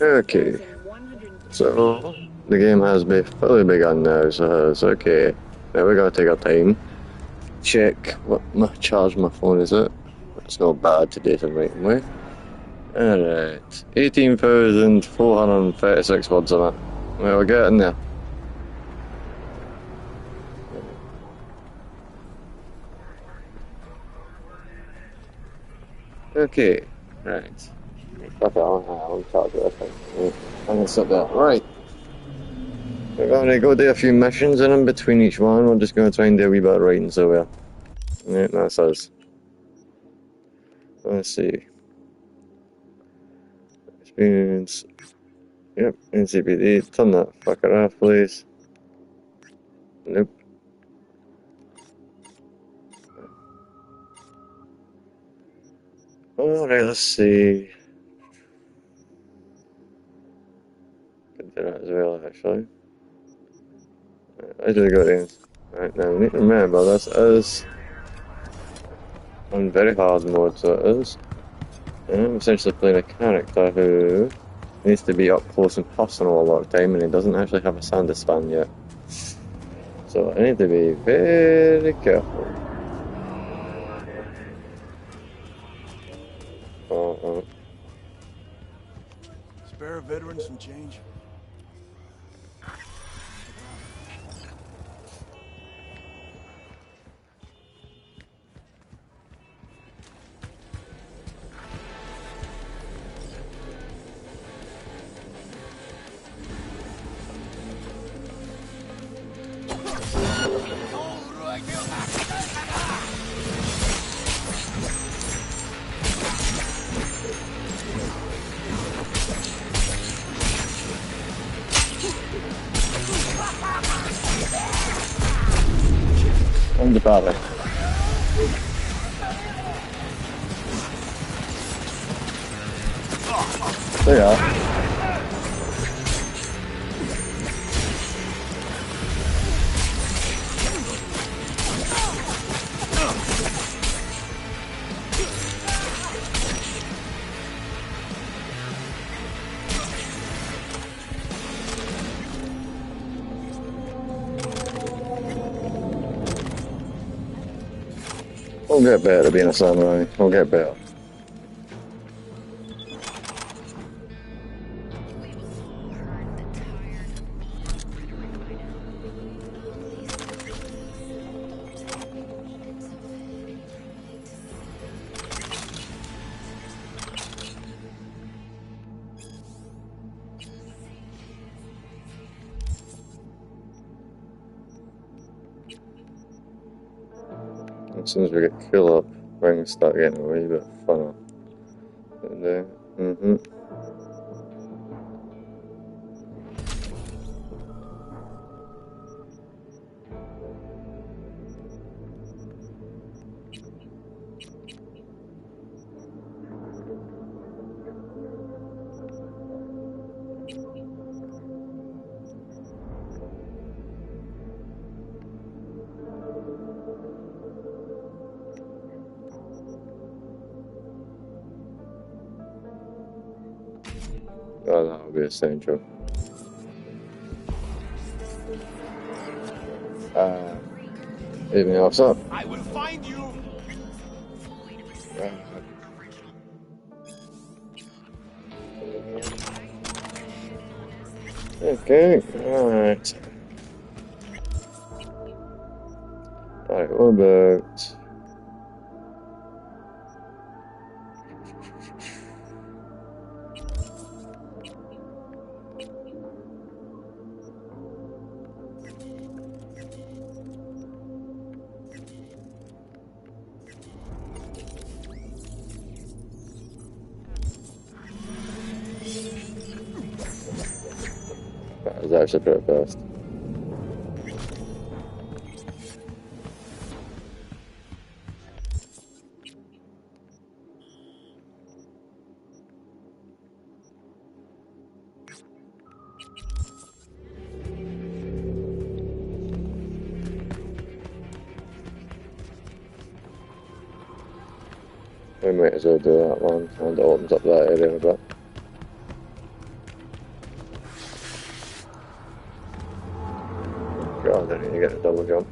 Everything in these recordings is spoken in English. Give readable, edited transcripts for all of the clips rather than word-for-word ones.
Okay. So the game has fully begun now, so it's okay. Now we're gonna take our time. Check what my charge my phone is at. It's not bad to date it right away. Alright. 18,436 words on it. Well, we're getting there. Okay. Right. Fuck it, I'll charge this thing. I'm gonna sit there. Right. We're gonna go do a few missions, and in between each one, we're just gonna try and do a wee bit of writing, so yeah. Right, that's us. Let's see. Experience. Yep, NCPD. Turn that fucker off, please. Nope. Alright, let's see. Could do that as well, actually. I just got in. Right, now we need to remember this is on very hard mode, so it is. And I'm essentially playing a character who needs to be up close and personal a lot of time, and he doesn't actually have a sandy span yet. So I need to be very careful. Spare a veteran some change? I'm the father. There you are. We'll get better at being a samurai. We'll get better. As soon as we get kill up, things start getting a wee bit funner. Oh, that'll be essential. Anything else up? I will find you. Okay, alright. Alright, what about... That was actually pretty fast. We might as well do that one, and it opens up that area a bit. get a double jump.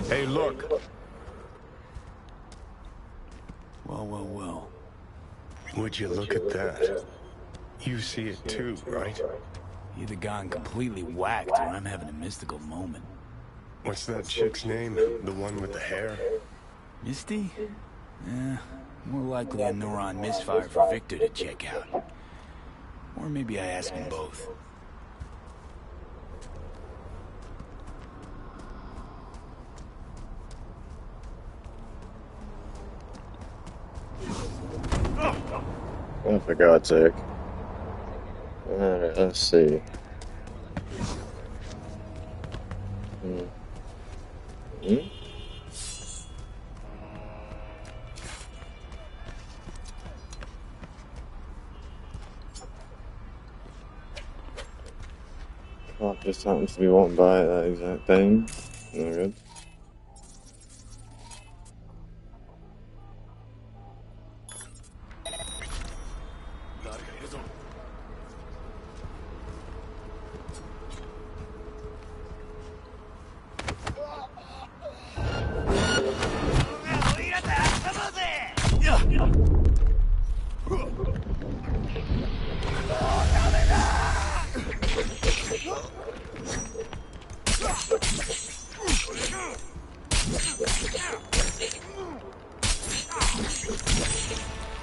Hey, look. Well, well, well. Would you look at that? You see it too, right? Either gone completely whacked or I'm having a mystical moment. What's that chick's name? The one with the hair? Misty? Eh, more likely a neuron misfire for Victor to check out. Or maybe I ask him both. Oh, for God's sake. Alright, let's see. Cop just happens to be walking by at that exact time. No good.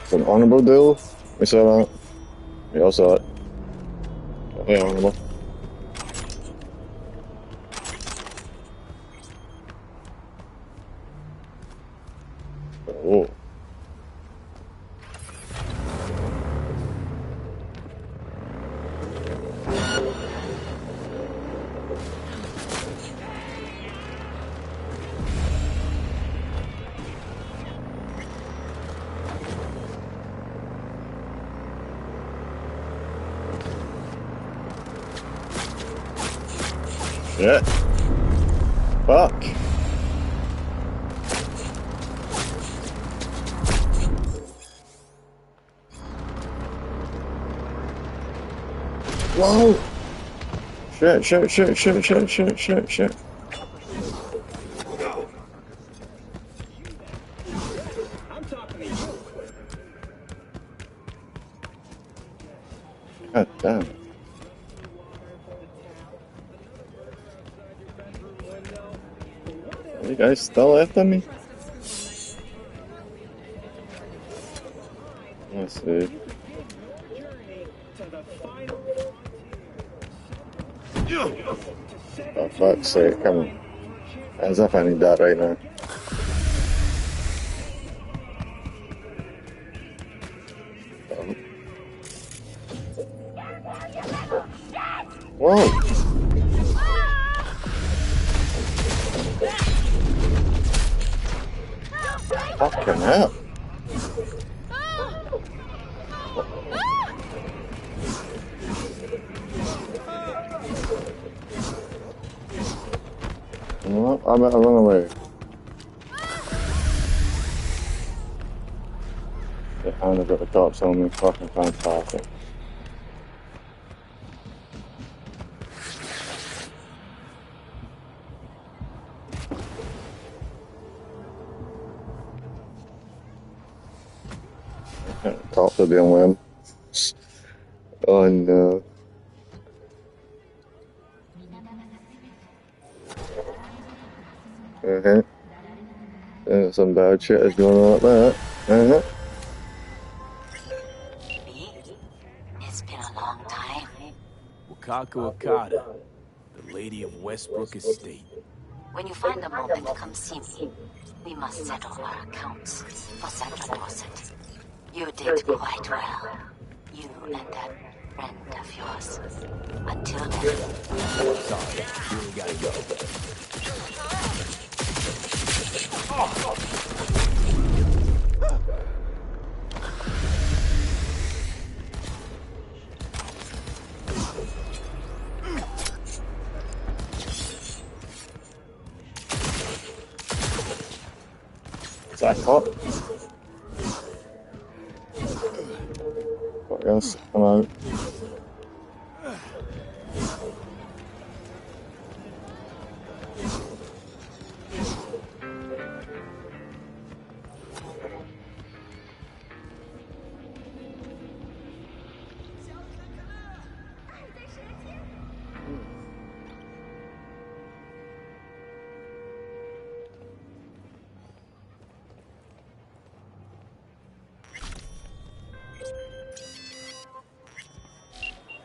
It's an honorable deal. We saw that. We all saw it. Yeah, honorable. Oh. Shit. Fuck. Whoa! Shit, shit, shit, shit, shit, shit, shit, shit. God damn it. Are you guys still after me? Let's see. For fuck's sake, come on. As if I need that right now. Whoa! Fucking hell. Well, I better run away. And I've got the cops on me. Fucking fantastic. Cops are dealing with him. Oh no. Some bad shit is going on like that. It's been a long time. Wakako Okada, the Lady of Westbrook Estate. When you find a moment, come see me. We must settle our accounts for Sandra Dorset. You did quite well. You and that friend of yours. Until then. Sorry, really gotta go. Is that hot? What else? Come on.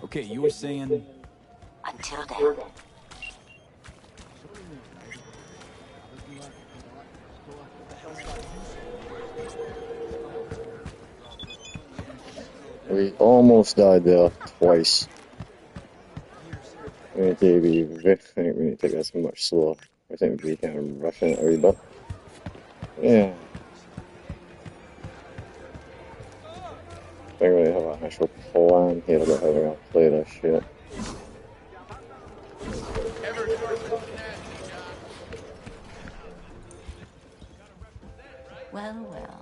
Okay, you were saying... Until then. We almost died there twice. I think we need to take this much slower. I think we can rush it a wee bit. Yeah. I think we have an actual plan here about how we're gonna play this shit. Well, well.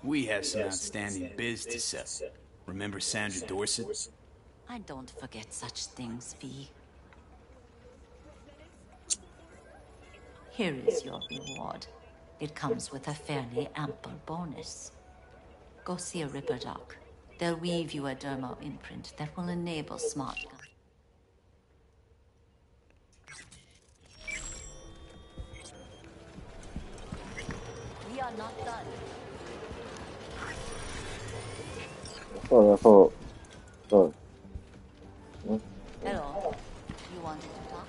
We have some outstanding biz to settle. Remember Sandra Dorset? I don't forget such things, V. Here is your reward. It comes with a fairly ample bonus. Go see a Ripper Doc. They'll weave you a dermo imprint that will enable smart gun. We are not done. Oh, I thought. Oh. Hello. You wanted to talk?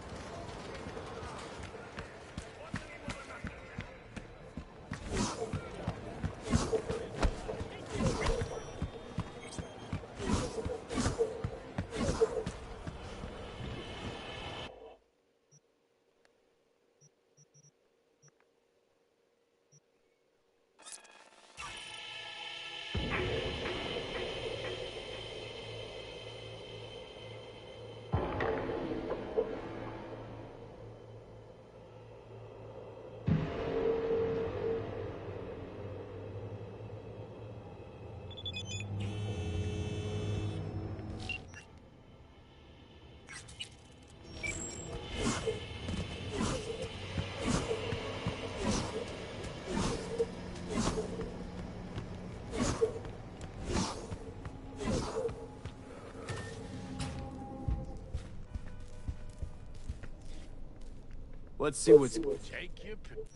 Let's see what's... Take your pick.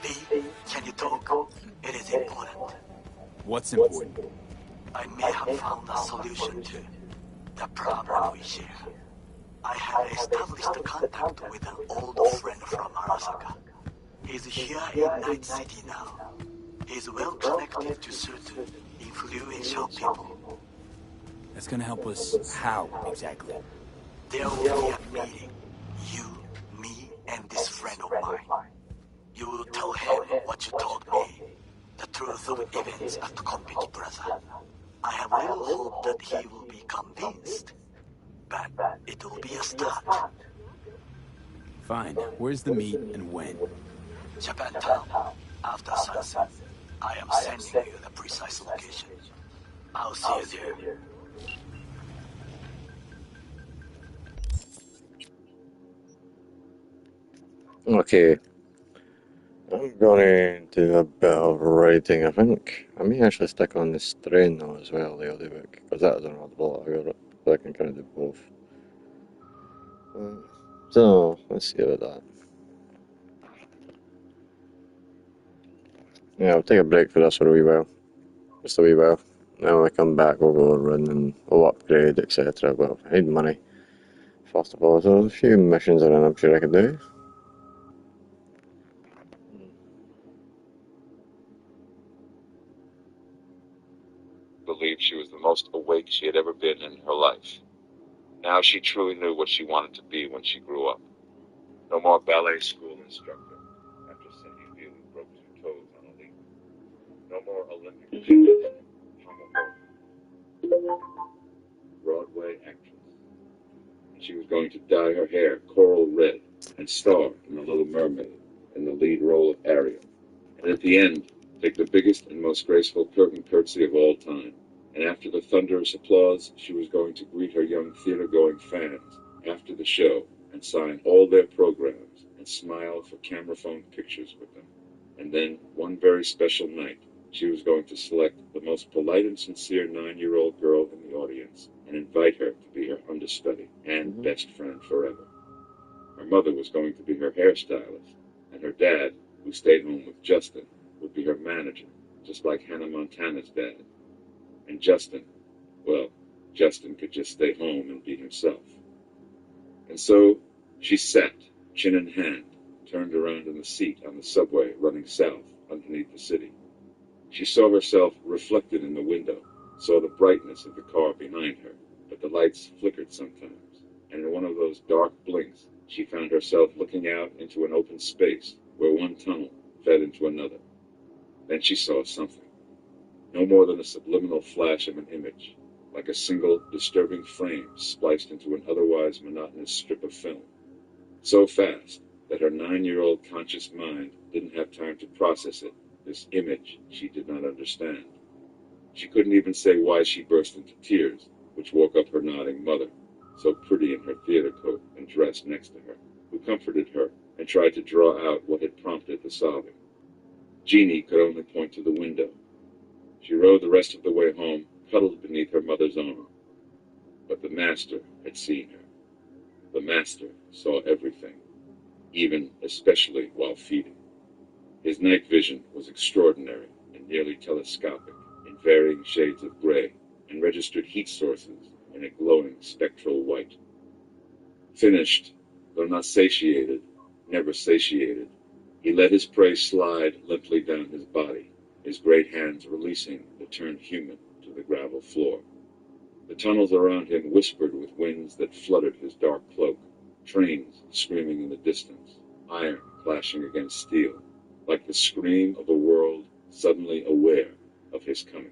Lee, can you talk? It is important. What's important? I may have found a solution to the problem we share. I have established a contact with an old friend from Arasaka. He's here in Night City now. He's well connected to certain influential people. That's gonna help us how, exactly? There will be a meeting. You, me, and this friend of mine. You will tell him what you told me. The truth of events at Konpeki Plaza. I have little hope that he will be convinced. But it will be a start. Fine. Where's the meet and when? Japantown. After sunset. I am sending you the precise location. I'll see you there. Okay. I'm going to do a bit of writing, I think. I may actually stick on the strain though as well, the audiobook, because that is an audible so I can kind of do both. So, let's see about that. Yeah, I'll take a break for this for a wee while. Just a wee while. Then when we come back, we'll go run and we'll upgrade, etc. Well, I need money, first of all, so there's a few missions around I'm sure I can do. Believed she was the most awake she had ever been in her life. Now she truly knew what she wanted to be when she grew up. No more ballet school instructor after Cindy Beale broke 2 toes on a leap. No more Olympic gymnast, Broadway actress. And she was going to dye her hair coral red and star in The Little Mermaid in the lead role of Ariel. And at the end, take the biggest and most graceful curtain curtsy of all time. And after the thunderous applause, she was going to greet her young theater-going fans after the show and sign all their programs and smile for camera phone pictures with them. And then, one very special night, she was going to select the most polite and sincere 9-year-old girl in the audience and invite her to be her understudy and best friend forever. Her mother was going to be her hairstylist, and her dad, who stayed home with Justin, would be her manager, just like Hannah Montana's dad. And Justin, well, Justin could just stay home and be himself. And so she sat, chin in hand, turned around in the seat on the subway running south underneath the city. She saw herself reflected in the window, saw the brightness of the car behind her, but the lights flickered sometimes, and in one of those dark blinks, she found herself looking out into an open space where one tunnel fed into another. Then she saw something. No more than a subliminal flash of an image, like a single, disturbing frame spliced into an otherwise monotonous strip of film. So fast that her 9-year-old conscious mind didn't have time to process it, this image she did not understand. She couldn't even say why she burst into tears, which woke up her nodding mother, so pretty in her theater coat and dress next to her, who comforted her and tried to draw out what had prompted the sobbing. Jeannie could only point to the window. She rode the rest of the way home, cuddled beneath her mother's arm. But the master had seen her. The master saw everything, even especially while feeding. His night vision was extraordinary and nearly telescopic, in varying shades of gray, and registered heat sources in a glowing spectral white. Finished, though not satiated, never satiated, he let his prey slide limply down his body, his great hands releasing the turned human to the gravel floor. The tunnels around him whispered with winds that fluttered his dark cloak, trains screaming in the distance, iron clashing against steel, like the scream of a world suddenly aware of his coming.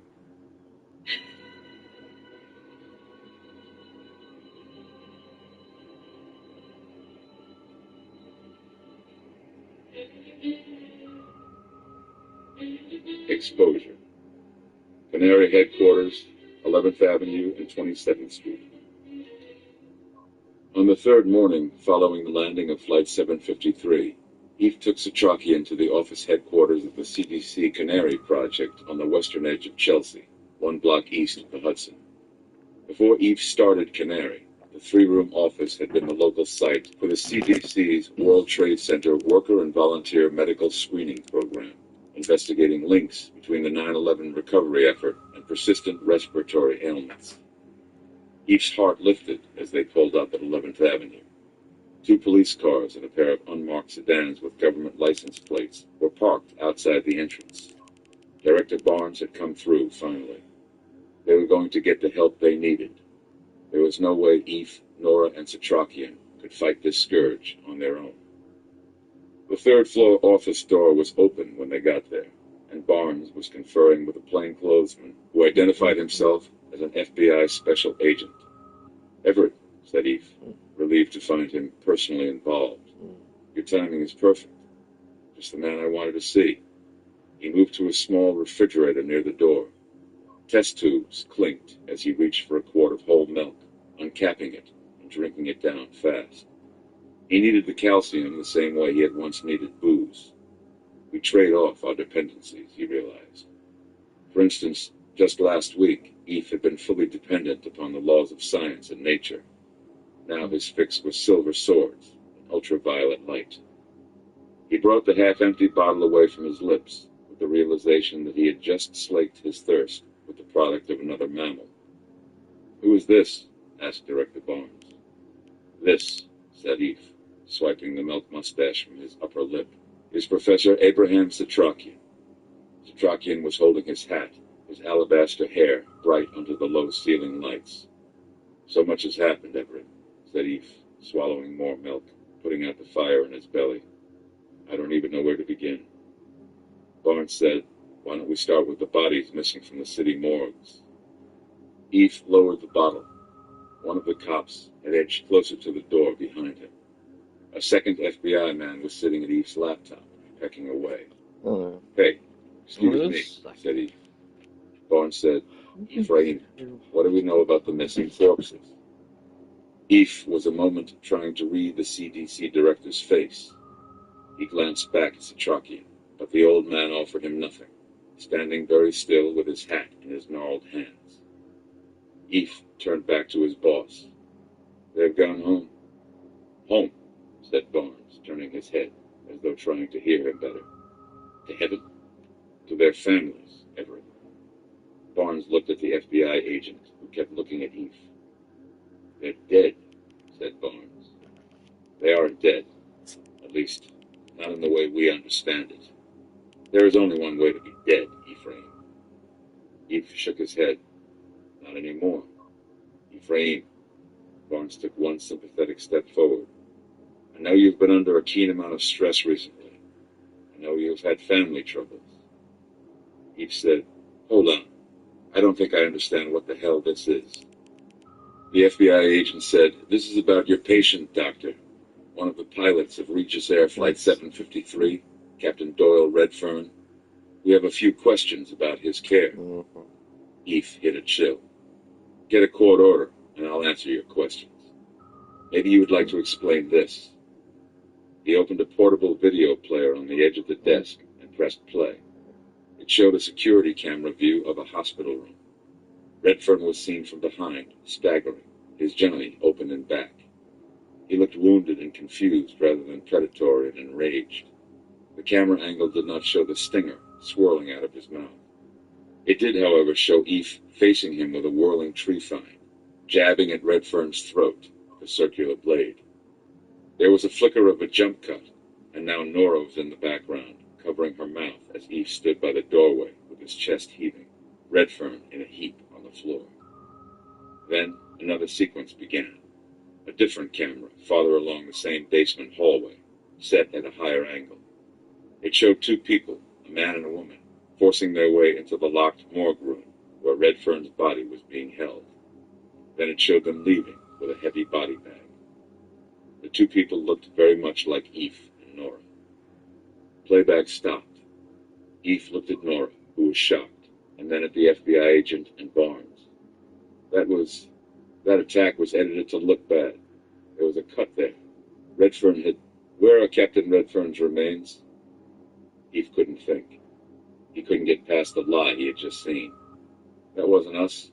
Exposure. Canary headquarters, 11th Avenue and 22nd Street. On the third morning following the landing of Flight 753, Eve took Satrakian to the office headquarters of the CDC Canary Project on the western edge of Chelsea, 1 block east of the Hudson. Before Eve started Canary, the 3-room office had been the local site for the CDC's World Trade Center Worker and Volunteer Medical Screening Program, investigating links between the 9/11 recovery effort and persistent respiratory ailments. Eve's heart lifted as they pulled up at 11th Avenue. 2 police cars and a pair of unmarked sedans with government license plates were parked outside the entrance. Director Barnes had come through, finally. They were going to get the help they needed. There was no way Eve, Nora, and Satrakian could fight this scourge on their own. The 3rd-floor office door was open when they got there, and Barnes was conferring with a plainclothesman who identified himself as an FBI special agent. "Everett," said Eve, relieved to find him personally involved. "Your timing is perfect. Just the man I wanted to see." He moved to a small refrigerator near the door. Test tubes clinked as he reached for a quart of whole milk, uncapping it and drinking it down fast. He needed the calcium the same way he had once needed booze. We trade off our dependencies, he realized. For instance, just last week, Eve had been fully dependent upon the laws of science and nature. Now his fix was silver swords and ultraviolet light. He brought the half-empty bottle away from his lips with the realization that he had just slaked his thirst with the product of another mammal. "Who is this?" asked Director Barnes. "This," said Eve, swiping the milk mustache from his upper lip, "is Professor Abraham Satrakian." Satrakian was holding his hat, his alabaster hair bright under the low ceiling lights. "So much has happened, Everett," said Eve, swallowing more milk, putting out the fire in his belly. "I don't even know where to begin." Barnes said, "Why don't we start with the bodies missing from the city morgues?" Eve lowered the bottle. One of the cops had edged closer to the door behind him. A second FBI man was sitting at Eve's laptop, pecking away. Oh, "Hey, excuse what me," is this? said Eve. Barnes said, "Ephraim, what do we know about the missing corpses?" Eve was a moment trying to read the CDC director's face. He glanced back at Satrakian, but the old man offered him nothing, standing very still with his hat in his gnarled hands. Eve turned back to his boss. "They've gone home." "Home," said Barnes, turning his head, as though trying to hear him better. "To heaven?" "To their families, Everett." Barnes looked at the FBI agent, who kept looking at Eve. "They're dead," said Barnes. "They aren't dead. At least, not in the way we understand it. There is only one way to be dead, Ephraim." Eve shook his head. "Not anymore. Ephraim." Barnes took one sympathetic step forward. "I know you've been under a keen amount of stress recently. I know you've had family troubles." Eve said, "Hold on. I don't think I understand what the hell this is." The FBI agent said, "This is about your patient, Doctor. One of the pilots of Regis Air Flight 753, Captain Doyle Redfern. We have a few questions about his care." Eve hit a chill. "Get a court order, and I'll answer your questions. Maybe you would like to explain this." He opened a portable video player on the edge of the desk and pressed play. It showed a security camera view of a hospital room. Redfern was seen from behind, staggering, his jelly open in back. He looked wounded and confused rather than predatory and enraged. The camera angle did not show the stinger swirling out of his mouth. It did, however, show Eve facing him with a whirling tree fine, jabbing at Redfern's throat with a circular blade. There was a flicker of a jump cut, and now Nora was in the background, covering her mouth as Eve stood by the doorway with his chest heaving, Redfern in a heap on the floor. Then another sequence began. A different camera, farther along the same basement hallway, set at a higher angle. It showed 2 people, a man and a woman, forcing their way into the locked morgue room where Redfern's body was being held. Then it showed them leaving with a heavy body bag. The 2 people looked very much like Eve and Nora. Playback stopped. Eve looked at Nora, who was shocked, and then at the FBI agent and Barnes. That attack was edited to look bad. There was a cut there. Where are Captain Redfern's remains? Eve couldn't think. He couldn't get past the lie he had just seen. That wasn't us.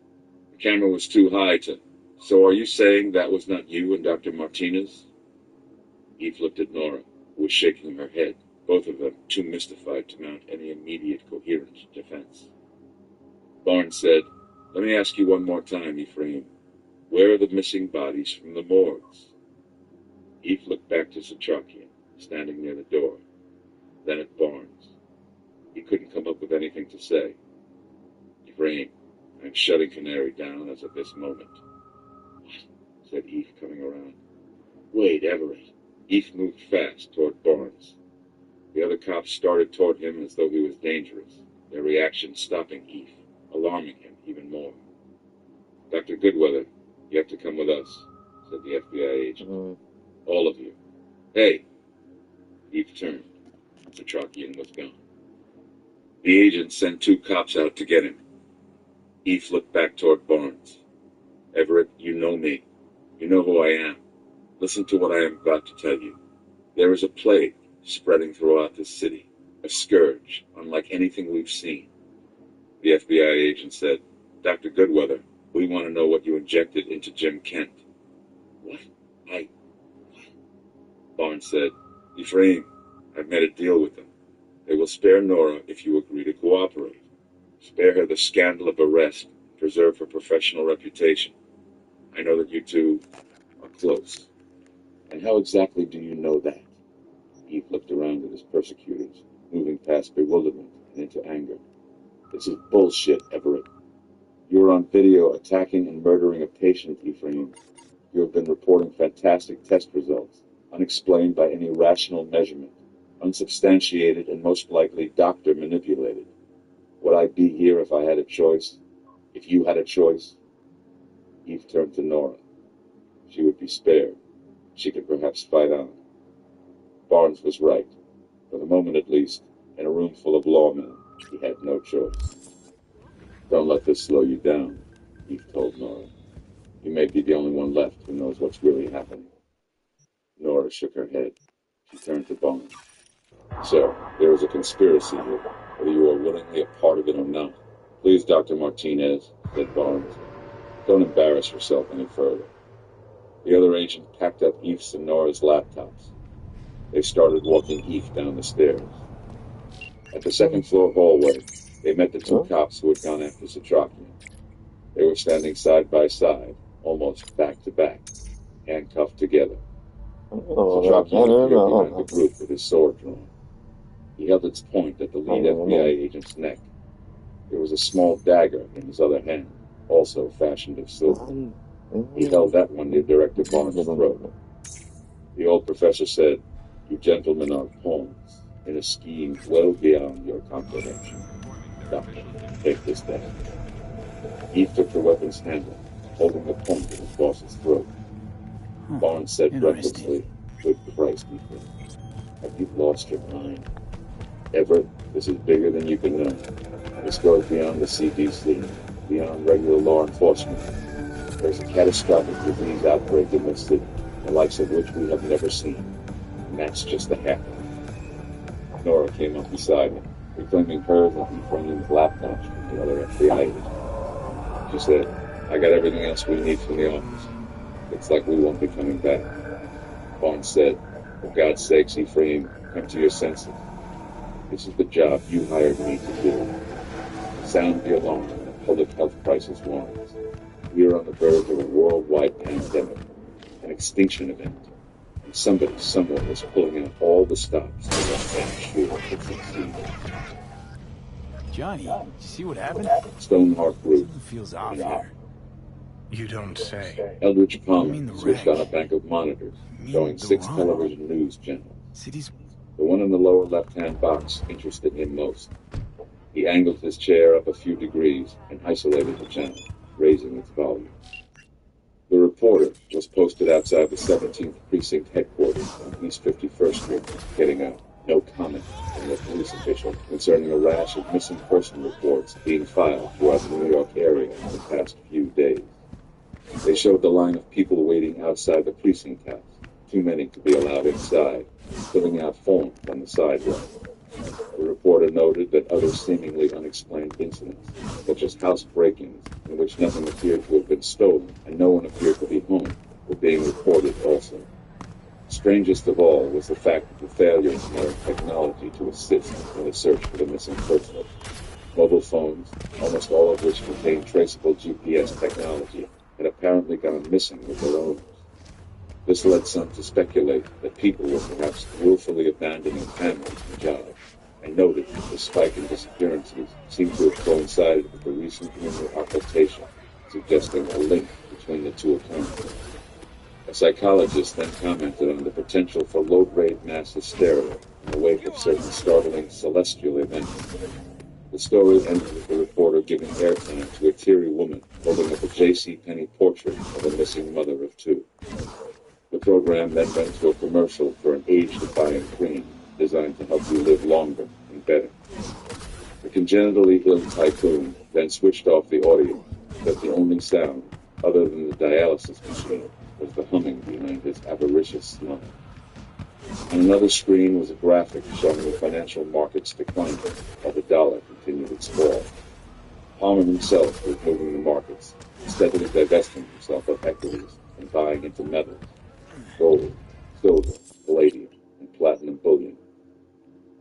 The camera was too high to... So are you saying that was not you and Dr. Martinez? Eve looked at Nora, who was shaking her head, both of them too mystified to mount any immediate coherent defense. Barnes said, "Let me ask you one more time, Ephraim. Where are the missing bodies from the morgues?" Eve looked back to Satrakian, standing near the door, then at Barnes. He couldn't come up with anything to say. "Ephraim, I'm shutting Canary down as of this moment." "What?" said Eve, coming around. "Wait, Everett." Eve moved fast toward Barnes. The other cops started toward him as though he was dangerous, their reaction stopping Eve, alarming him even more. "Dr. Goodweather, you have to come with us," said the FBI agent. "All of you." "Hey!" Eve turned. Satrakian was gone. The agent sent 2 cops out to get him. Eve looked back toward Barnes. "Everett, you know me. You know who I am. Listen to what I am about to tell you. There is a plague spreading throughout this city, a scourge unlike anything we've seen." The FBI agent said, "Dr. Goodweather, we want to know what you injected into Jim Kent." "What? What?" Barnes said, "Ephraim, I've made a deal with them. They will spare Nora if you agree to cooperate. Spare her the scandal of arrest, preserve her professional reputation. I know that you two are close." "And how exactly do you know that?" Eve looked around at his persecutors, moving past bewilderment and into anger. "This is bullshit, Everett. You were on video attacking and murdering a patient, Ephraim. You have been reporting fantastic test results, unexplained by any rational measurement, unsubstantiated and most likely doctor manipulated. Would I be here if I had a choice? If you had a choice?" Eve turned to Nora. She would be spared. She could perhaps fight on. Barnes was right. For the moment at least, in a room full of lawmen, he had no choice. "Don't let this slow you down," Eve told Nora. "You may be the only one left who knows what's really happening." Nora shook her head. She turned to Barnes. "So, there is a conspiracy here, whether you are willingly a part of it or not." "Please, Dr. Martinez," said Barnes, "don't embarrass yourself any further." The other agent packed up Eve's and Nora's laptops. They started walking Eve down the stairs. At the second-floor hallway, they met the 2 cops who had gone after Satrakian. They were standing side by side, almost back to back, handcuffed together. Satrakian appeared behind the group with his sword drawn. He held its point at the lead FBI agent's neck. There was a small dagger in his other hand, also fashioned of silver. He held that one near Director Barnes' throat. The old professor said, "You gentlemen are pawns in a scheme well beyond your comprehension. Doctor, take this down." Eve took the weapon's handle, holding the point at his boss's throat. Barnes said breathlessly, "Good Christ, Ethan, have you lost your mind? Everett, this is bigger than you can know. This goes beyond the CDC, beyond regular law enforcement. There's a catastrophic disease outbreak in this city, the likes of which we have never seen. And that's just the half of it." Nora came up beside him, reclaiming hers and Ephraim's laptops from the other FBI agent. She said, "I got everything else we need from the office. Looks like we won't be coming back." Barnes said, "For God's sakes, Ephraim, come to your senses. This is the job you hired me to do. Sound the alarm when a public health crisis warns. We are on the verge of a worldwide pandemic, an extinction event, and somebody somewhere is pulling out all the stops to make sure it succeeds." Johnny, you see what happened? Stoneheart Group. Something feels off here. You don't say. Eldridge Palmer mean the switched wreck? on a bank of monitors, mean showing the 6 run? television news channels. City's... The one in the lower left-hand box interested him most. He angled his chair up a few degrees and isolated the channel, raising its volume. The reporter was posted outside the 17th Precinct headquarters on East 51st Street, getting a no comment from the police official concerning a rash of missing person reports being filed throughout the New York area in the past few days. They showed the line of people waiting outside the precinct house, too many to be allowed inside, filling out forms on the sidewalk. The reporter noted that other seemingly unexplained incidents, such as house break-ins in which nothing appeared to have been stolen and no one appeared to be home, were being reported also. Strangest of all was the fact of the failure of modern technology to assist in the search for the missing person. Mobile phones, almost all of which contained traceable GPS technology, had apparently gone missing with their owners. This led some to speculate that people were perhaps willfully abandoning families and jobs, and noted that the spike in disappearances seemed to have coincided with the recent rumor occultation, suggesting a link between the two accounts. A psychologist then commented on the potential for low-grade mass hysteria in the wake of certain startling celestial events. The story ended with the reporter giving airtime to a teary woman holding up a J.C. Penney portrait of a missing mother of two. The program then went to a commercial for an age-defying cream designed to help you live longer and better. The congenitally ill tycoon then switched off the audio, but the only sound, other than the dialysis machine, was the humming behind his avaricious smile. On another screen was a graphic showing the financial markets declining while the dollar continued its fall. Palmer himself was moving the markets, steadily divesting himself of equities and buying into metals, gold, silver, palladium, and platinum bullion.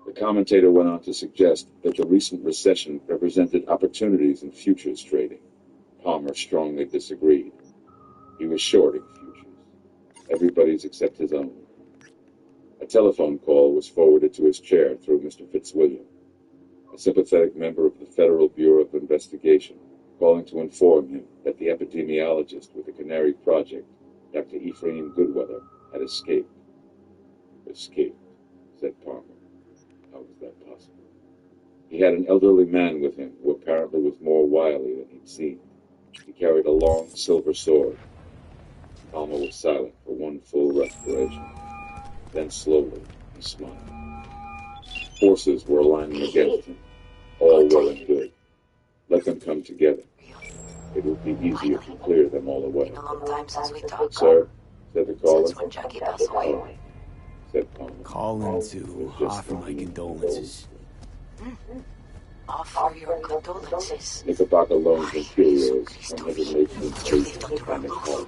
The commentator went on to suggest that the recent recession represented opportunities in futures trading. Palmer strongly disagreed. He was shorting futures, everybody's except his own. A telephone call was forwarded to his chair through Mr. Fitzwilliam, a sympathetic member of the Federal Bureau of Investigation, calling to inform him that the epidemiologist with the Canary Project, Dr. Ephraim Goodweather, had escaped. Escaped, said Palmer. How was that possible? He had an elderly man with him who apparently was more wily than he'd seemed. He carried a long silver sword. Palmer was silent for one full respiration. Then slowly, he smiled. Forces were aligning against him. All well and good. Let them come together. It would be easier to clear them all away. Been a long time since we talked. Sir, said the caller. Since when Jackie passed away. Oh, said Palmer. Calling to offer my condolences. Offer your condolences. Knickerbocker loans and curios from You 118th lived Street under a and roof. home.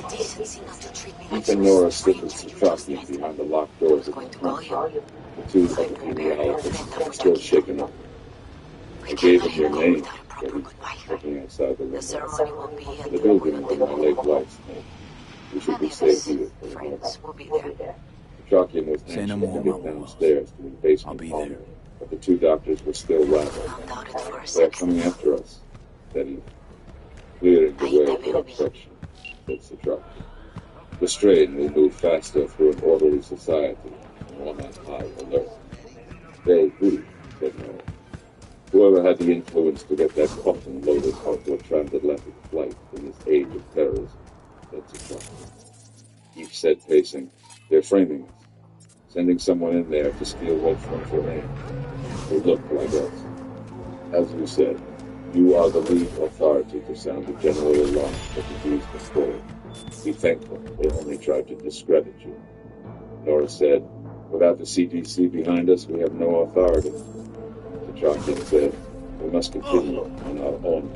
The decency not to treat me like Ethan some Norris stood with stranger you just Satraki met. behind the locked doors of Going the to call home. you. The two epidemiologists were still shaken up. I gave him your name, said he, looking outside the The window. ceremony will be in The building is in my late wife's name. We should Many be of safe us here. friends will be there. Satrakian was Say no anxious more, to get Mama. downstairs to the basement I'll be Palmer, there. but the two doctors were still rattled. I'll doubt it for a They're second. coming after us, said he. Clearing the way for obstruction, said Satraki. The strain will move faster through an orderly society, and one on high alert. They, who, said Norris. Whoever had the influence to get that coffin loaded onto a transatlantic flight in this age of terrorism, said Satraki. Each said, pacing, they're framing us, sending someone in there to steal Redfront's remains. They look like us. As you said, you are the lead authority to sound the general alarm for disease control. Be thankful they only tried to discredit you. Norris said, without the CDC behind us, we have no authority. Satrakian said, we must continue on our own.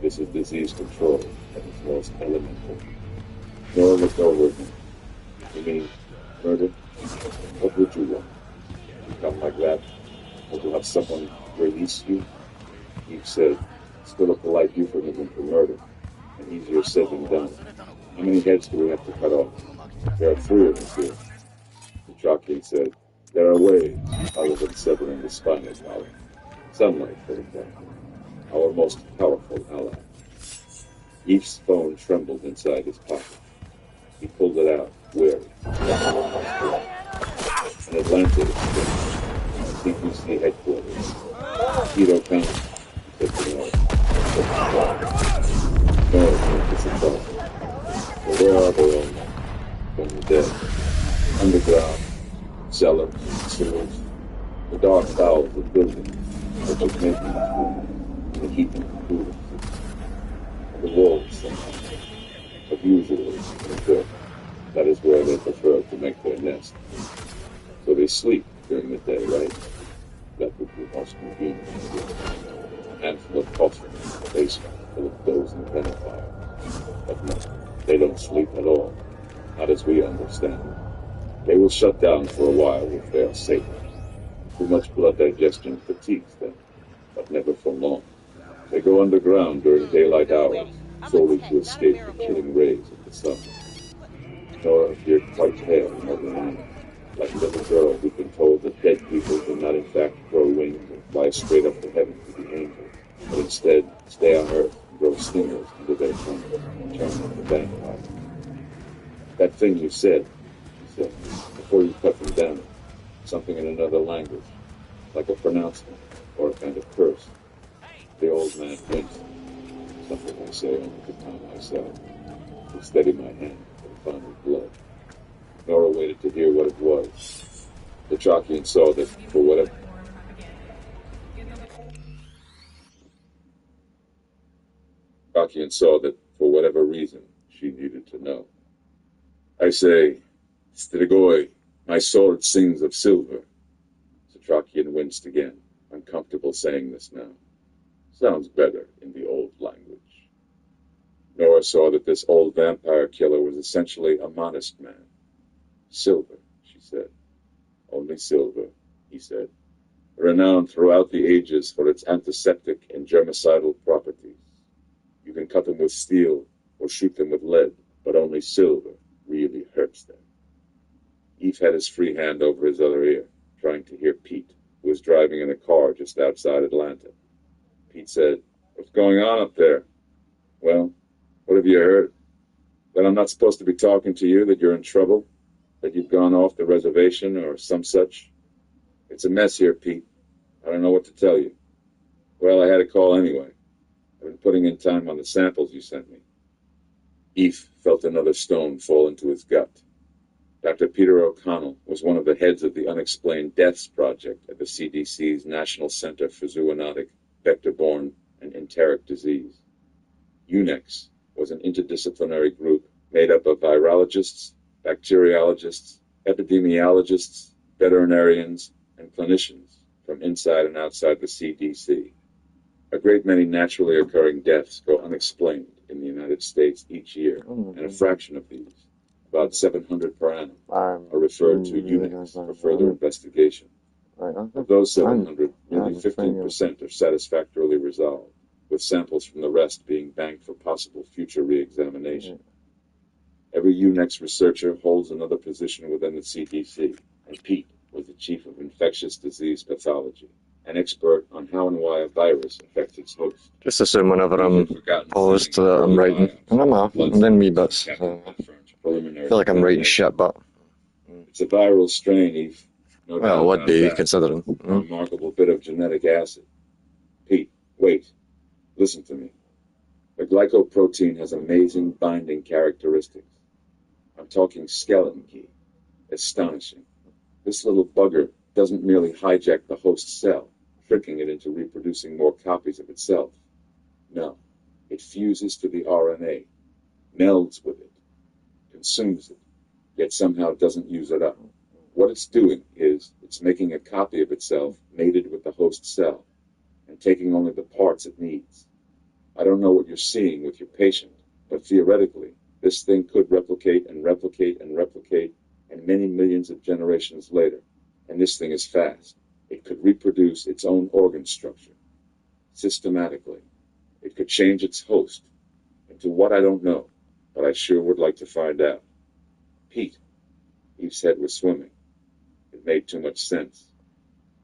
This is disease control at its most elemental. Nora looked over at him. You mean murder? What would you want? To come like that? Or to have someone release you? He said, still a polite euphemism for murder, and easier said than done. How many heads do we have to cut off? There are 3 of us here. Satrakian said, there are ways other than severing the spinal column. Sunlight, for example, our most powerful ally. Eve's phone trembled inside his pocket. He pulled it out, wary. An Atlanta exchange. CPC headquarters. Keto County, said to Norris. Norris went to Satraki. Well, where are they all now? From the dead. Underground, cellars, sewers, the dark bowels of buildings, such as maintenance rooms, the heating and cooling systems, and the walls sometimes. But usually, in the dirt, that is where they prefer to make their nest. So they sleep during the day, right? That would be most convenient. A handful of coffins in the basement full of dozing vampires. But no, they don't sleep at all. Not as we understand it. They will shut down for a while if they are safe. Too much blood digestion fatigues them, but never for long. They go underground during daylight hours, solely to escape the killing rays of the sun. Nora appeared quite pale and overwhelmed. Like a little girl who'd been told that dead people do not in fact grow wings and fly straight up to heaven to be angels, but instead stay on earth and grow stingers under their tongues and turn into vampires. That thing you said, she said, before you cut them down, something in another language, like a pronouncement or a kind of curse. The old man winced. Something I say only to calm myself. To steady my hand for the final blood. Nora waited to hear what it was. The Trakian saw that for whatever reason she needed to know. I say, Strigoi, my sword sings of silver. Satrakian winced again, uncomfortable saying this now. Sounds better in the old language. Nora saw that this old vampire killer was essentially a modest man. Silver, she said. Only silver, he said. Renowned throughout the ages for its antiseptic and germicidal properties. You can cut them with steel or shoot them with lead, but only silver really hurts them. Eve had his free hand over his other ear, trying to hear Pete, who was driving in a car just outside Atlanta. Pete said, "What's going on up there?" "Well, what have you heard? That I'm not supposed to be talking to you, that you're in trouble, that you've gone off the reservation or some such? It's a mess here, Pete. I don't know what to tell you." "Well, I had a call anyway. I've been putting in time on the samples you sent me." Eve felt another stone fall into his gut. Dr. Peter O'Connell was one of the heads of the Unexplained Deaths Project at the CDC's National Center for Zoonotic, Vector-Borne, and Enteric Disease. UNEX was an interdisciplinary group made up of virologists, bacteriologists, epidemiologists, veterinarians, and clinicians from inside and outside the CDC. A great many naturally occurring deaths go unexplained in the United States each year, and a fraction of these, about 700 per annum, are referred to UNEX for further investigation. Of those 700, nearly 15% are satisfactorily resolved, with samples from the rest being banked for possible future re-examination. Every UNEX researcher holds another position within the CDC, and Pete was the chief of infectious disease pathology, an expert on how and why a virus affects its host. Just assume whenever I'm paused that I'm writing. And I'm then wee bits. I feel like I'm writing shit, but... It's a viral strain, Eve. No well, it would be, considering. A remarkable bit of genetic acid. Pete, wait. Listen to me. The glycoprotein has amazing binding characteristics. I'm talking skeleton key. Astonishing. This little bugger doesn't merely hijack the host cell, tricking it into reproducing more copies of itself. No, it fuses to the RNA, melds with it, consumes it, yet somehow doesn't use it up. What it's doing is it's making a copy of itself mated with the host cell and taking only the parts it needs. I don't know what you're seeing with your patient, but theoretically, this thing could replicate and replicate and replicate, and many millions of generations later, and this thing is fast. It could reproduce its own organ structure systematically. It could change its host into what I don't know, but I sure would like to find out. Pete, Eve's head was swimming. It made too much sense.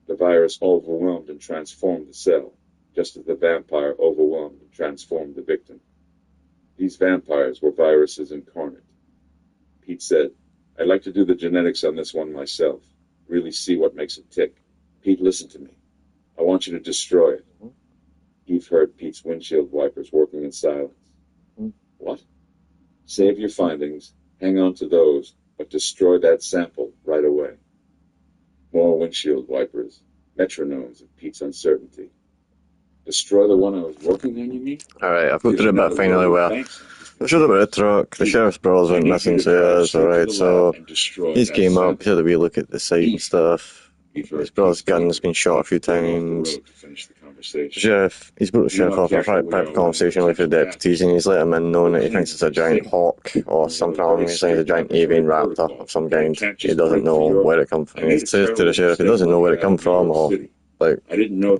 The virus overwhelmed and transformed the cell, just as the vampire overwhelmed and transformed the victim. These vampires were viruses incarnate. Pete said, "I'd like to do the genetics on this one myself, really see what makes it tick. Pete, listen to me. I want you to destroy it." Eve heard Pete's windshield wipers working in silence. "What?" "Save your findings, hang on to those, but destroy that sample right away." More windshield wipers, metronomes of Pete's uncertainty. "Destroy the one I was working on, you mean?" Alright, I've got to the bit finally where they showed about the truck, the sheriff's brothers went missing, so alright, so he's came up, he had a wee look at the site and stuff. His brother's gun's been shot a few times. Sheriff, he's brought the sheriff off a private conversation with the deputies, and he's let him in knowing that he thinks it's a giant hawk or some problem. He's saying it's a giant avian raptor of some kind. He doesn't know where it comes from. He says to the sheriff he doesn't know where it comes from, or like, you know,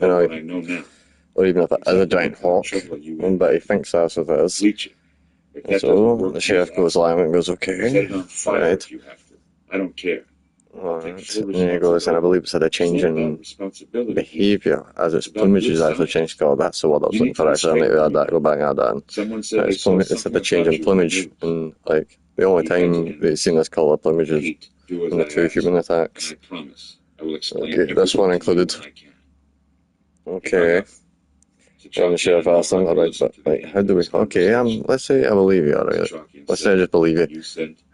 or even if it is a giant hawk, but he thinks that's what it is. And so the sheriff goes along and goes, okay, right. I don't care. Right. And then he goes, and I believe it's had a change in behaviour as its plumage has actually changed. God, that's the word I was looking for. Actually, I need to add that, go back and add that in. It's had a change in plumage, and like the only time they've seen this colour plumage is in the 2 human attacks. Okay, this one included. Okay. And the sheriff asked him, alright, but like, how do we? Okay, let's say I believe you, alright. Let's say I just believe you.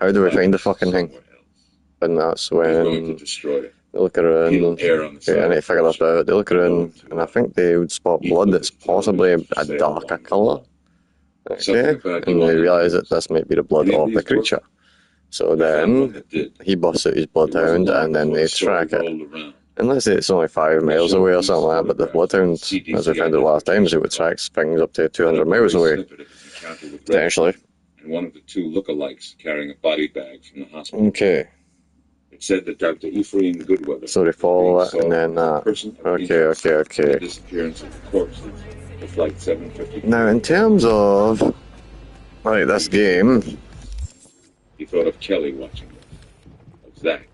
How do we find the fucking thing? And that's when they look around, okay, I need to figure this out. They look around, and I think they would spot blood that's possibly a darker colour. Okay, and they realise that this might be the blood of the creature. So then he busts out his bloodhound, and then they track it. And let's say it's only 5 miles away or something like that, but the bloodhound, as we found it last time, is it would track things up to 200 miles away, potentially. And one of the 2 lookalikes carrying a body bag from the hospital. Okay. It said that Dr. Ephraim Goodweather. So they follow it, and then okay. The disappearance of the corpses of Flight 750. Now, in terms of this game, he thought of Kelly watching it, of Zach.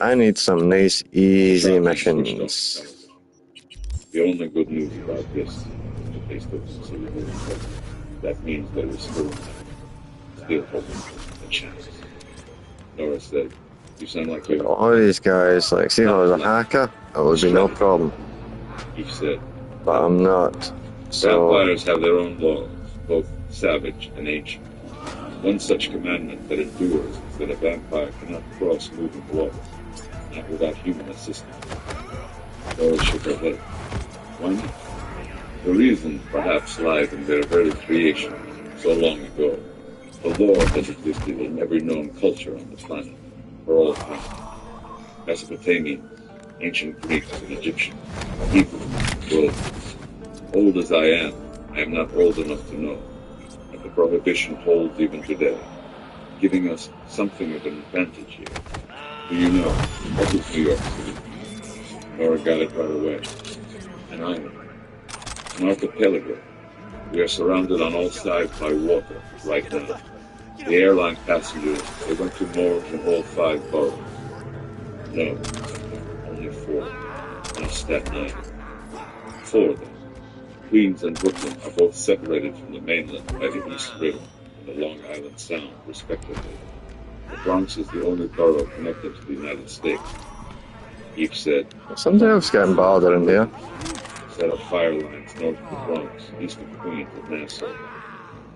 I need some nice, easy missions. The only good news about this is that they still consider it. That means there is still hope, a chance. Nora said, you sound like you. All these guys, like, see if I was a hacker, it would be no problem. He said, but I'm not. So vampires have their own laws, both savage and ancient. One such commandment that endures is that a vampire cannot cross moving water, not without human assistance. Nora shook her head. Why not? The reason perhaps lies in their very creation, so long ago. The lore that existed in every known culture on the planet, for all time. Mesopotamians, ancient Greeks and Egyptians, Hebrews, Romans. Old as I am not old enough to know that the prohibition holds even today, giving us something of an advantage here. Do you know what is New York City? Nora got it right away. An island. An archipelago. We are surrounded on all sides by water right now. The airline passengers, they went to more than all 5 boroughs. No, only 4. Now Staten Island. 4 of them. Queens and Brooklyn are both separated from the mainland by the East River and the Long Island Sound, respectively. The Bronx is the only borough connected to the United States. Eve said, something else getting bothering here. Set up fire lines north of the Bronx, east of Queens and Nassau.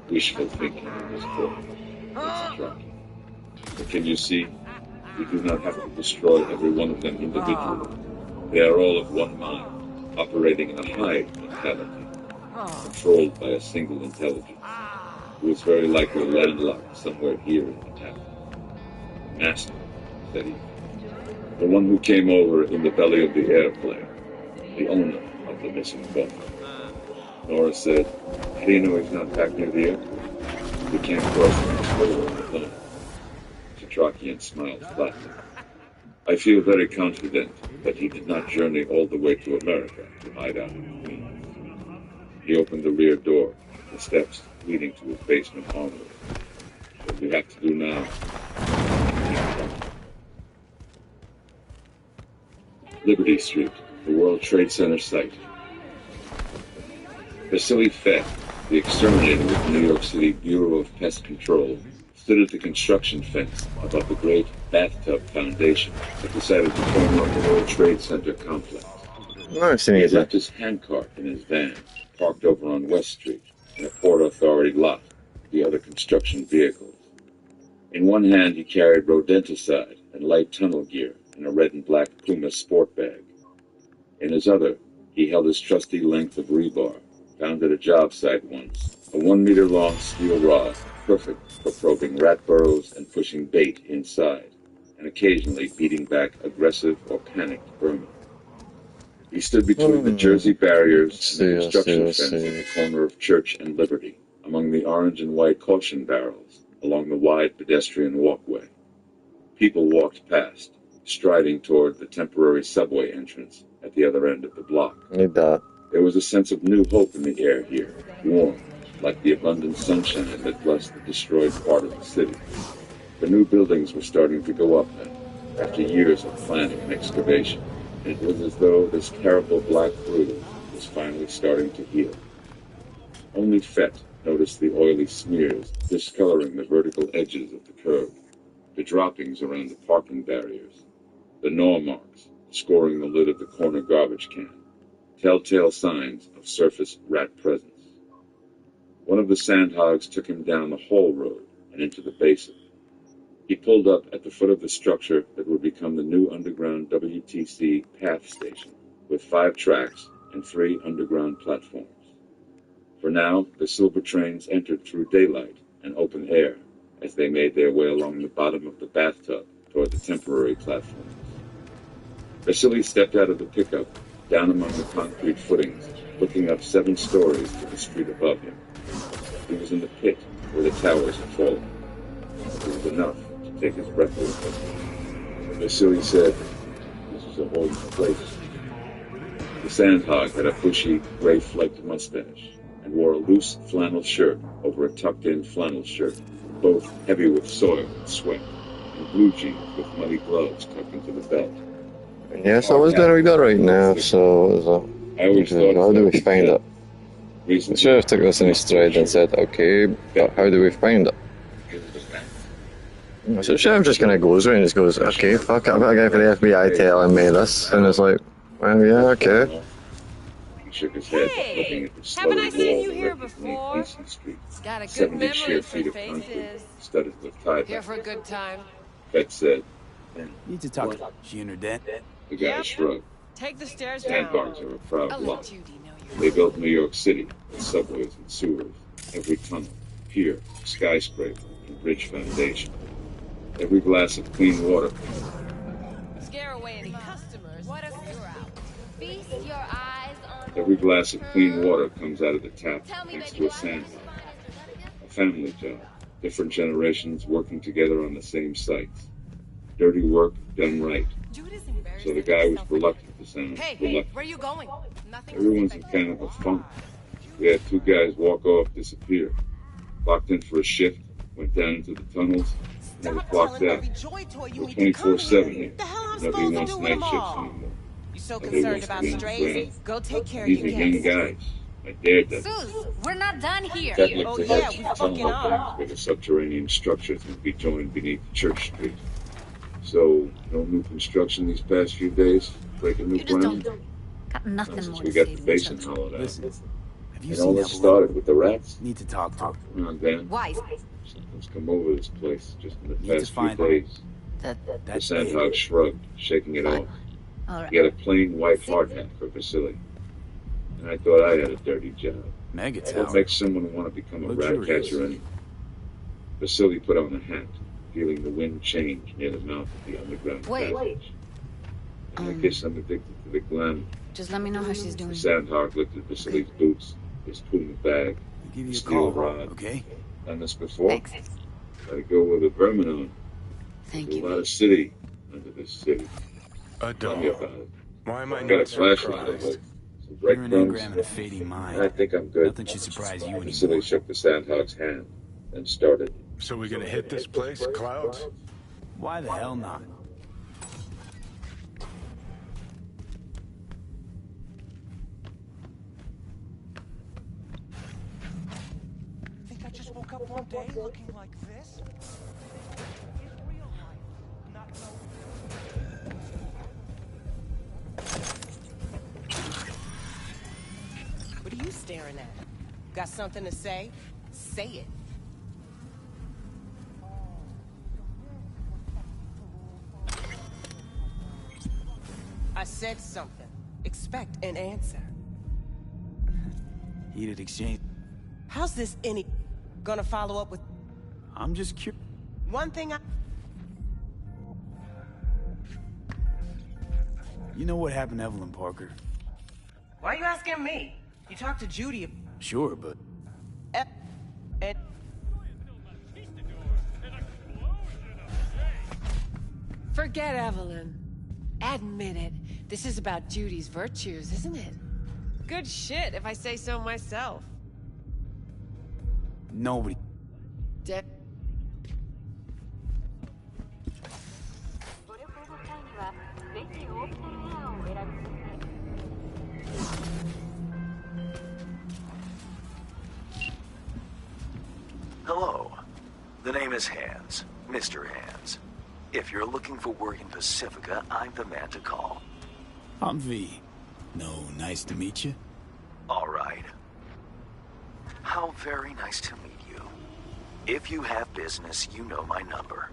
Wishful thinking in this book. It's shocking. But can you see? We do not have to destroy every one of them individually. They are all of one mind, operating in a hive mentality, controlled by a single intelligence, who is very likely landlocked somewhere here in Manhattan. Master, said he. The one who came over in the belly of the airplane, the owner of the missing boat. Nora said, how do you know he's not back near the airport? We can't cross the control on the plane. Satrakian smiled flatly. I feel very confident that he did not journey all the way to America to hide out in Queens. He opened the rear door, the steps leading to his basement armory. What we have to do now Liberty Street, the World Trade Center site. Vasily Fett, the exterminator with the New York City Bureau of Pest Control, stood at the construction fence above the great bathtub foundation at the site of the former World Trade Center complex. He had left his handcart in his van, parked over on West Street, in a Port Authority lot, with the other construction vehicles. In one hand he carried rodenticide and light tunnel gear in a red and black Puma sport bag. In his other, he held his trusty length of rebar, found at a job site once, a 1-meter-long steel rod, perfect for probing rat burrows and pushing bait inside, and occasionally beating back aggressive or panicked vermin. He stood between the Jersey barriers and the construction fence at the corner of Church and Liberty, among the orange and white caution barrels along the wide pedestrian walkway. People walked past, striding toward the temporary subway entrance at the other end of the block. Need that. There was a sense of new hope in the air here, warm, like the abundant sunshine that blessed the destroyed part of the city. The new buildings were starting to go up now, after years of planning and excavation, and it was as though this terrible black bruise was finally starting to heal. Only Fett noticed the oily smears discoloring the vertical edges of the curb, the droppings around the parking barriers, the gnaw marks scoring the lid of the corner garbage can, telltale signs of surface rat presence. One of the sandhogs took him down the Hall Road and into the basin. He pulled up at the foot of the structure that would become the new underground WTC path station, with 5 tracks and 3 underground platforms. For now, the silver trains entered through daylight and open air as they made their way along the bottom of the bathtub toward the temporary platforms. Vasily stepped out of the pickup, down among the concrete footings, looking up 7 stories to the street above him. He was in the pit where the towers had fallen. It was enough to take his breath away. Vasily said, "This is a holy place." The sandhog had a bushy, gray-flecked mustache and wore a loose flannel shirt over a tucked-in flannel shirt, both heavy with soil and sweat, and blue jeans with muddy gloves tucked into the belt. Yes, I was going to read that right now, so how do we find it? The sheriff took this in his stride and said, okay, but how do we find it? So the sheriff just kind of goes around and just goes, okay, fuck it, I've got a guy for the FBI telling me this, and it's like, well, yeah, okay. He shook his head, looking at the slowly wall beneath Easton Street. Got a good 70 memory sheer for feet of concrete, faces. studded with tie Here for a good time. Fett said, Need to talk. She in her den? the guy shrugged. Take the stairs down. Sandhogs are a proud I'll block. let Judy know you're... They built New York City with subways and sewers, every tunnel, pier, skyscraper, and bridge foundation. Every glass of clean water. Scare away any customers. What if you're out? Feast your eyes on... Every glass of clean water comes out of the tap Tell me, next baby, to a do I have sandhog. to find it? A family job. Different generations working together on the same sites. Dirty work done right. Judy's embarrassed. So the guy was reluctant to sound Hey, reluctant. where you going? Nothing. Everyone's in kind of a funk. We had 2 guys walk off, disappear. Clocked in for a shift, went down into the tunnels, never clocked out. We're 24/7 here. Nobody wants night shifts anymore. You so Nobody concerned wants about to be on the strays? ground. Go take care of These your are young guests. guys. I dared them. Suze, we're not done here. Catholic Oh, to yeah, head we tunnel fucking are. openings where the subterranean structures would be joined beneath Church Street. So, no new construction these past few days? Breaking new You just ground? got nothing Since more we to got say the than basin children. hollowed out. Listen, have you And seen all that this started with the rats? Need to talk to her. Come on, Dan. Why? Something's come over this place just in the Need to past few find her. days. The That's sandhog shrugged, shaking it off. All He had right. a plain white hard hat for Vasily. And I thought I had a dirty job. Mega What Tower. makes someone want to become a rat Luxurious. catcher anyway? Vasily put on the hat, feeling the wind change near the mouth of the underground Wait. passage. And I guess I'm addicted to the glamour. Just let me know how she's The doing. sandhog looked at Vasily's boots, his Puma bag. I'll give you a Steel call, rod. okay? Done this before? Thanks. Gotta go with a vermin on. Thank There's a lot you. of city under this city. A Tell me dog. about it. Why am I I've got a not flashlight, surprised? some You're an breadcrumbs. engram and a fading I mind. think I'm good. Nothing should surprise you Vasily anymore. shook the sandhog's hand, then started. So we gonna hit this place, Clouds? Why the hell not? Think I just woke up one day looking like this? It's real life, not no... What are you staring at? Got something to say? Say it. I said something. Expect an answer. Heated exchange. How's this any gonna follow up with I'm just curious. one thing You know what happened to Evelyn Parker? Why are you asking me? You talked to Judy. Sure, but... And Forget Evelyn. Admit it. This is about Judy's virtues, isn't it? Good shit, if I say so myself. Nobody... De- Hello. The name is Hands. Mr. Hands. If you're looking for work in Pacifica, I'm the man to call. I'm V. No, nice to meet you. All right. How very nice to meet you. If you have business, you know my number.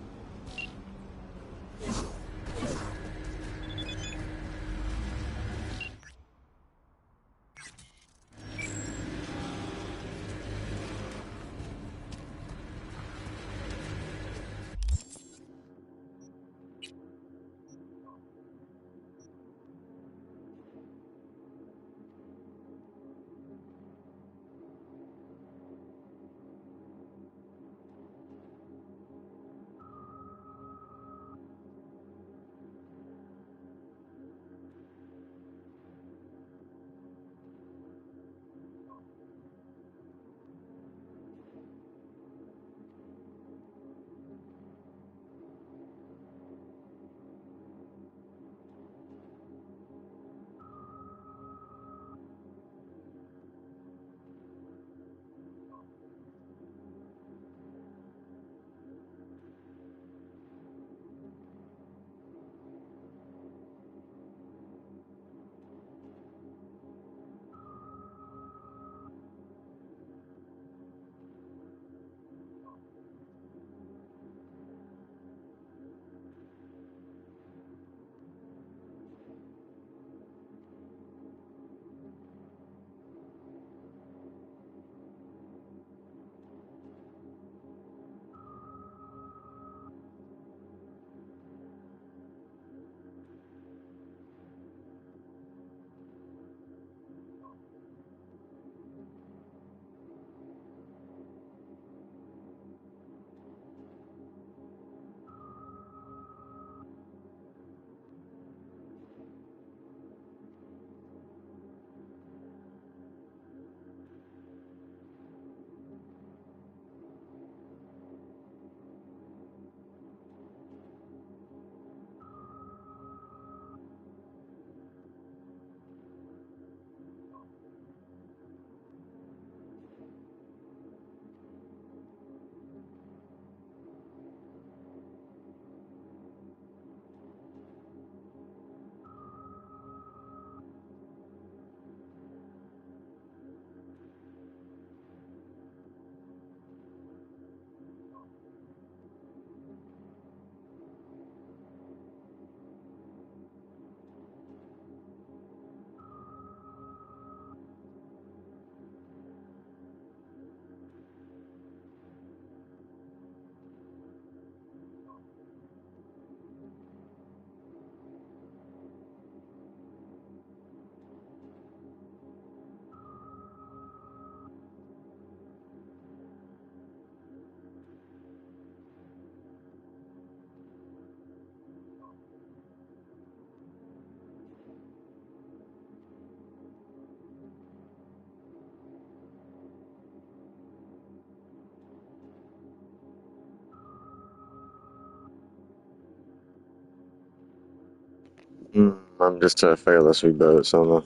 I'm just trying to figure this reboot, so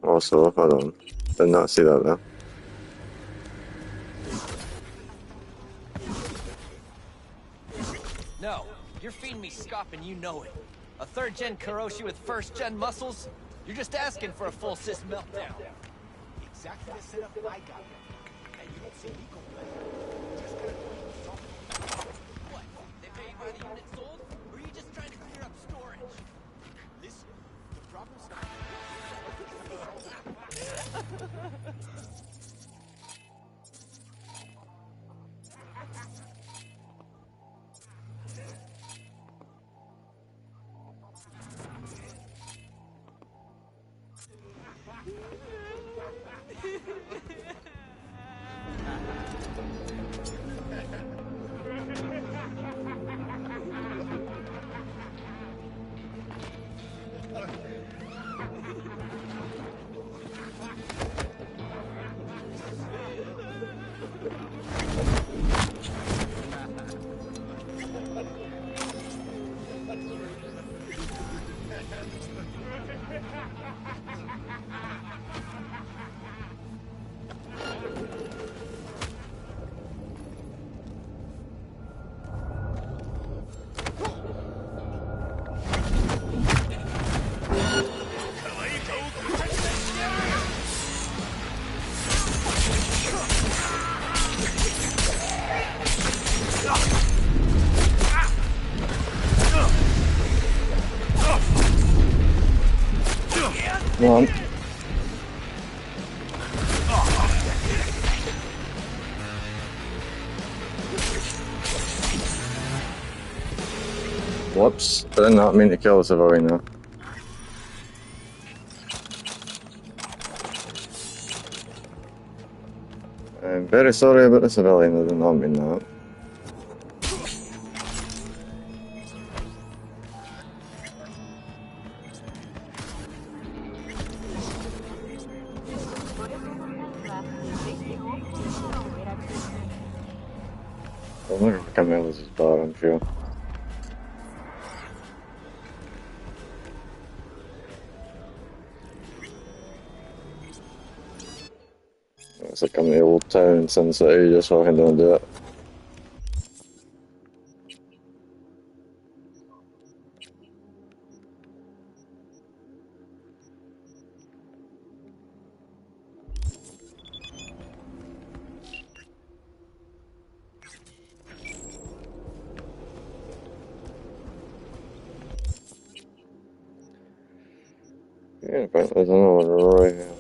also, hold on. Did not see that though. no, you're feeding me scop and you know it. A third-gen Karoshi with first-gen muscles? You're just asking for a full sys meltdown. Exactly the setup I got. And you don't see me complain. Just gonna What? They pay you by the unit sold? Or are you just trying to clear up storage? listen. The problem's not. on. Whoops, I did not mean to kill a civilian now. I'm very sorry about the civilian, I did not mean that. I'll never become Ellis's bar, I'm sure. It's like I'm in the old town in Sin City, just so I can don't do it. Yeah, but there's another one right here.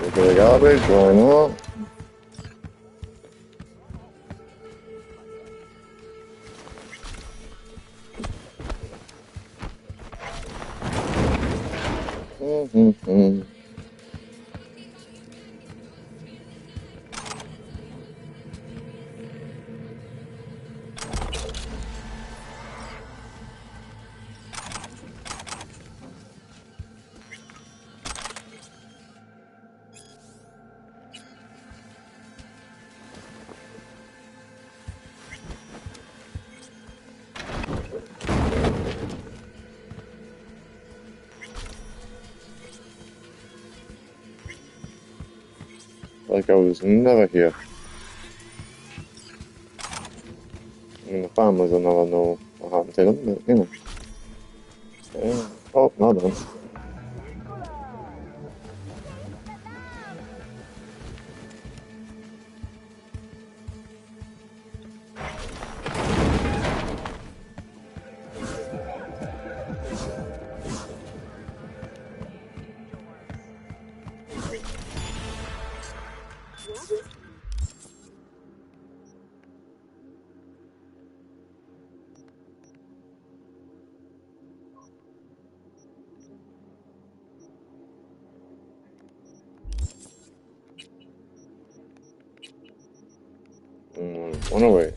Look at the garbage, why not? Like I was never here. I mean, the families will never know what happened to them, but you know. Yeah. Oh, not done. One away.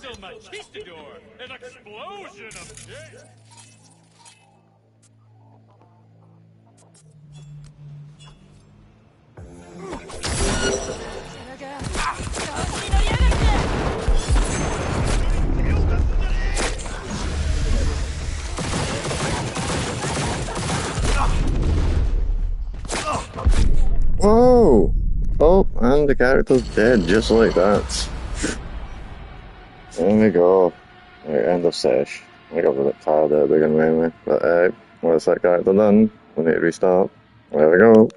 espresso machistador, an explosion of death. Whoa! Oh, and the character's dead just like that. There we go. Right, end of sesh. I got a bit tired at the beginning anyway. But once that character done, we need to restart. There we go.